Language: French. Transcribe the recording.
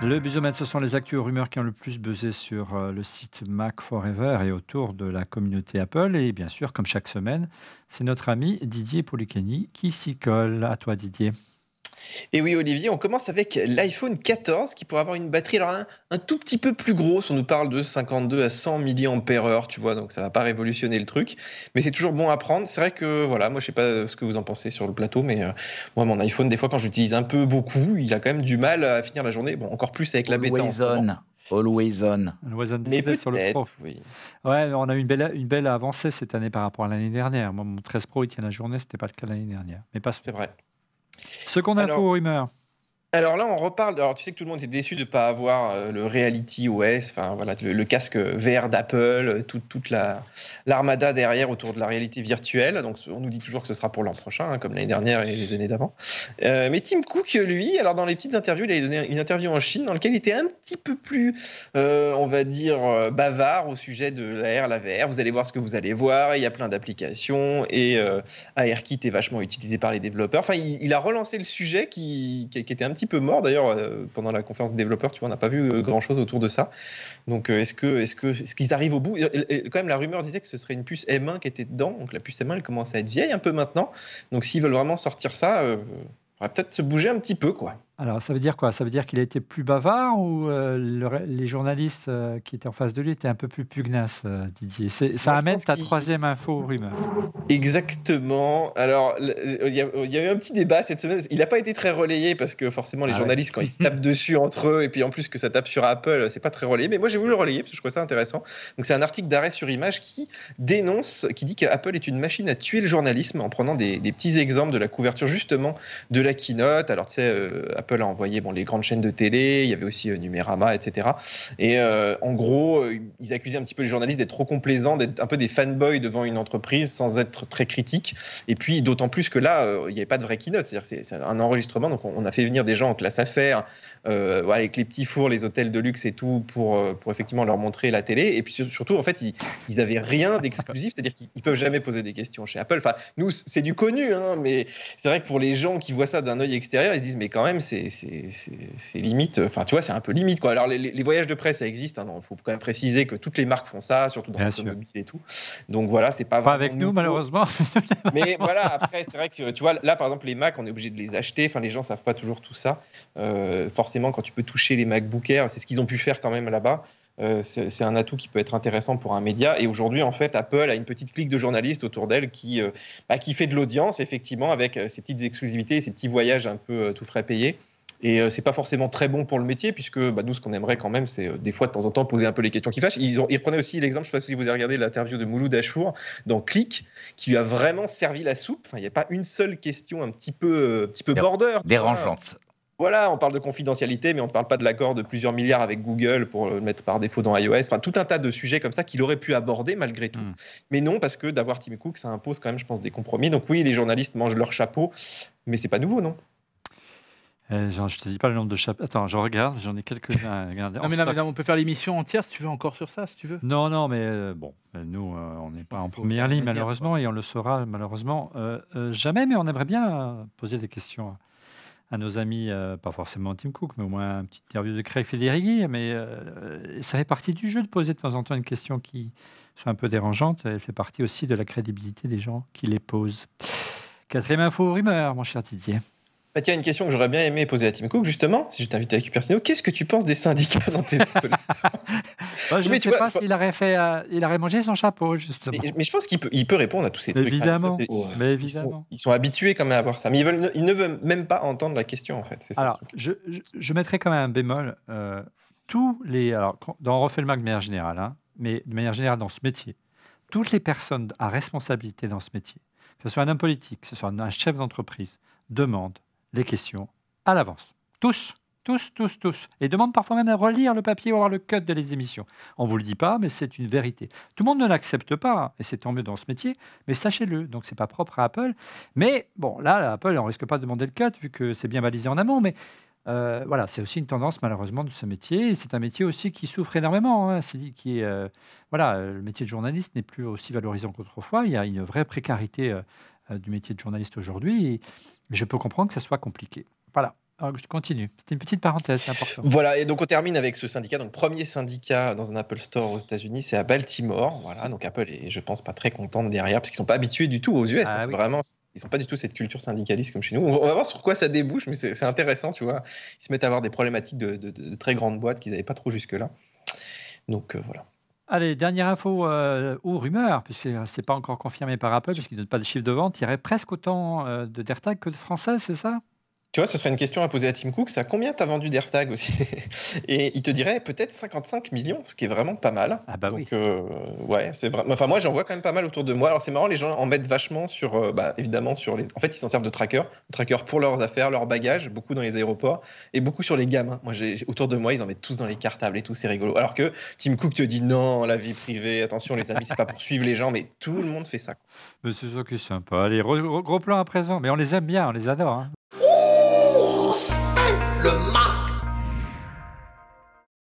Le Buzomètre, ce sont les actus et rumeurs qui ont le plus buzzé sur le site Mac Forever et autour de la communauté Apple. Et bien sûr, comme chaque semaine, c'est notre ami Didier Policani qui s'y colle. À toi, Didier. Et oui, Olivier, on commence avec l'iPhone 14 qui pourrait avoir une batterie alors, un tout petit peu plus grosse. On nous parle de 52 à 100 mAh, tu vois, donc ça va pas révolutionner le truc. Mais c'est toujours bon à prendre. C'est vrai que, voilà, moi je sais pas ce que vous en pensez sur le plateau, mais moi, mon iPhone, des fois, quand j'utilise un peu beaucoup, il a quand même du mal à finir la journée. Bon, encore plus avec la bêta en Always ce moment. on. Always on. Le Wazen Mais Display sur le peut-être, Pro. oui. Ouais, on a eu une belle avancée cette année par rapport à l'année dernière. Moi, mon 13 Pro, il tient la journée, c'était pas le cas l'année dernière. Mais passons. C'est vrai. Seconde info, Alors, rumeur. Alors là, on reparle. Alors, tu sais que tout le monde est déçu de ne pas avoir le Reality OS, enfin voilà, le casque VR d'Apple, toute l'armada derrière autour de la réalité virtuelle. Donc, on nous dit toujours que ce sera pour l'an prochain, hein, comme l'année dernière et les années d'avant. Mais Tim Cook, lui, alors dans les petites interviews, il a donné une interview en Chine dans laquelle il était un petit peu plus, on va dire, bavard au sujet de la R, la VR. Vous allez voir ce que vous allez voir. Il y a plein d'applications et ARKit est vachement utilisé par les développeurs. Enfin, il a relancé le sujet qui était un petit peu mort d'ailleurs pendant la conférence des développeurs. Tu vois, on n'a pas vu grand-chose autour de ça. Donc, est-ce qu'ils arrivent au bout? Et quand même, la rumeur disait que ce serait une puce M1 qui était dedans. Donc, la puce M1, elle commence à être vieille un peu maintenant. Donc, s'ils veulent vraiment sortir ça, il faudra peut-être se bouger un petit peu, quoi. Alors, ça veut dire quoi? Ça veut dire qu'il a été plus bavard ou les journalistes qui étaient en face de lui étaient un peu plus pugnaces, Didier? Ça Moi, je amène pense ta qu'il troisième info rumeur. Exactement. Alors, il y a eu un petit débat cette semaine. Il n'a pas été très relayé parce que forcément, les Ah ouais. journalistes, quand ils se tapent dessus entre eux, et puis en plus que ça tape sur Apple, c'est pas très relayé. Mais moi, j'ai voulu le relayer parce que je trouvais ça intéressant. Donc, c'est un article d'Arrêt sur Image qui dénonce, qui dit qu'Apple est une machine à tuer le journalisme en prenant des petits exemples de la couverture justement de la keynote. Alors, tu sais, Apple a envoyé les grandes chaînes de télé, il y avait aussi Numérama, etc. Et en gros, ils accusaient un petit peu les journalistes d'être trop complaisants, d'être un peu des fanboys devant une entreprise sans être très critiques. Et puis, d'autant plus que là, il n'y avait pas de vraie keynote. C'est-à-dire que c'est un enregistrement. Donc, on a fait venir des gens en classe affaires, voilà, avec les petits fours, les hôtels de luxe et tout, pour effectivement leur montrer la télé. Et puis, surtout, en fait, ils n'avaient rien d'exclusif. C'est-à-dire qu'ils ne peuvent jamais poser des questions chez Apple. Enfin, nous, c'est du connu, hein, mais c'est vrai que pour les gens qui voient ça d'un œil extérieur, ils se disent, mais quand même, c'est limite. Enfin, tu vois, c'est un peu limite, quoi. Alors, les voyages de presse, ça existe. Hein, il faut quand même préciser que toutes les marques font ça, surtout dans Bien sûr. l'automobile et tout. Donc, voilà, c'est pas Pas vraiment avec nous, nouveau. malheureusement. Mais voilà, après, c'est vrai que, tu vois, là, par exemple, les Mac, on est obligé de les acheter. Enfin, les gens savent pas toujours tout ça. Forcément, quand tu peux toucher les MacBook Air, c'est ce qu'ils ont pu faire quand même là-bas. C'est un atout qui peut être intéressant pour un média. Et aujourd'hui, en fait, Apple a une petite clique de journalistes autour d'elle qui fait de l'audience, effectivement, avec ses petites exclusivités, ses petits voyages un peu tout frais payés. Et c'est pas forcément très bon pour le métier, puisque nous, ce qu'on aimerait quand même, c'est des fois, de temps en temps, poser un peu les questions qui fâchent. Ils reprenaient aussi l'exemple, je ne sais pas si vous avez regardé l'interview de Mouloud Achour dans Click, qui lui a vraiment servi la soupe. Enfin, il n'y a pas une seule question un petit peu border. Dérangeante. Voilà, on parle de confidentialité, mais on ne parle pas de l'accord de plusieurs milliards avec Google pour le mettre par défaut dans iOS. Enfin, tout un tas de sujets comme ça qu'il aurait pu aborder malgré tout. Mais non, parce que d'avoir Tim Cook, ça impose quand même, je pense, des compromis. Donc oui, les journalistes mangent leur chapeau, mais c'est pas nouveau, non? Je te dis pas le nombre de chapeaux. Attends, je regarde, j'en ai quelques-uns à regarder. Non, mais là, on peut faire l'émission entière si tu veux encore sur ça, si tu veux. Non, mais bon, nous, on n'est pas en première ligne, malheureusement, et on le saura malheureusement jamais, mais on aimerait bien poser des questions à nos amis, pas forcément Tim Cook, mais au moins une petite interview de Craig Federighi. Mais ça fait partie du jeu de poser de temps en temps une question qui soit un peu dérangeante. Elle fait partie aussi de la crédibilité des gens qui les posent. Quatrième info rumeur, mon cher Didier. Bah, tiens, une question que j'aurais bien aimé poser à Tim Cook, justement, si je t'invite à Cupertino. Qu'est-ce que tu penses des syndicats dans tes écoles? Je ne sais pas s'il aurait mangé son chapeau, justement. Mais je pense qu'il peut répondre à tous ces trucs. Évidemment, Enfin, mais évidemment. Ils sont habitués quand même à voir ça. Mais ils ne veulent même pas entendre la question, en fait. C'est ça, alors, je mettrais quand même un bémol. Alors, on refait le Mac de manière générale, hein, mais de manière générale dans ce métier, toutes les personnes à responsabilité dans ce métier, que ce soit un homme politique, que ce soit un chef d'entreprise, demandent les questions à l'avance. Tous. Et demandent parfois même à relire le papier ou à voir le cut de les émissions. On ne vous le dit pas, mais c'est une vérité. Tout le monde ne l'accepte pas, et c'est tant mieux dans ce métier, mais sachez-le. Donc, ce n'est pas propre à Apple. Mais bon, là, Apple, on ne risque pas de demander le cut, vu que c'est bien balisé en amont. Mais voilà, c'est aussi une tendance, malheureusement, de ce métier. Et c'est un métier aussi qui souffre énormément. Hein. Le métier de journaliste n'est plus aussi valorisant qu'autrefois. Il y a une vraie précarité du métier de journaliste aujourd'hui. Et je peux comprendre que ça soit compliqué. Voilà. Alors, je continue. C'était une petite parenthèse, c'est important. Voilà, et donc on termine avec ce syndicat. Donc, premier syndicat dans un Apple Store aux États-Unis, c'est à Baltimore. Voilà, donc Apple est, je pense, pas très contente derrière, parce qu'ils sont pas habitués du tout aux US. Ah C'est oui. vraiment, ils sont pas du tout cette culture syndicaliste comme chez nous. On va voir sur quoi ça débouche, mais c'est intéressant, tu vois. Ils se mettent à avoir des problématiques de très grandes boîtes qu'ils n'avaient pas trop jusque-là. Donc voilà. Allez, dernière info ou rumeur, puisque c'est pas encore confirmé par Apple, puisqu'ils ne donnent pas de chiffre de vente. Il y aurait presque autant d'AirTag que de Français, c'est ça? Tu vois, ce serait une question à poser à Tim Cook, c'est à combien t'as vendu d'AirTag aussi? Et il te dirait peut-être 55 millions, ce qui est vraiment pas mal. Ah bah Donc, oui. ouais, c'est vrai. Enfin, moi, j'en vois quand même pas mal autour de moi. Alors, c'est marrant, les gens en mettent vachement sur, évidemment, sur les. En fait, ils s'en servent de tracker pour leurs affaires, leurs bagages, beaucoup dans les aéroports, et beaucoup sur les gamins. Moi, autour de moi, ils en mettent tous dans les cartables et tout, c'est rigolo. Alors que Tim Cook te dit non, la vie privée, attention, les amis, c'est pas pour suivre les gens, mais tout le monde fait ça. Mais c'est ça qui est sympa. Allez, gros plan à présent. Mais on les aime bien, on les adore, hein. Le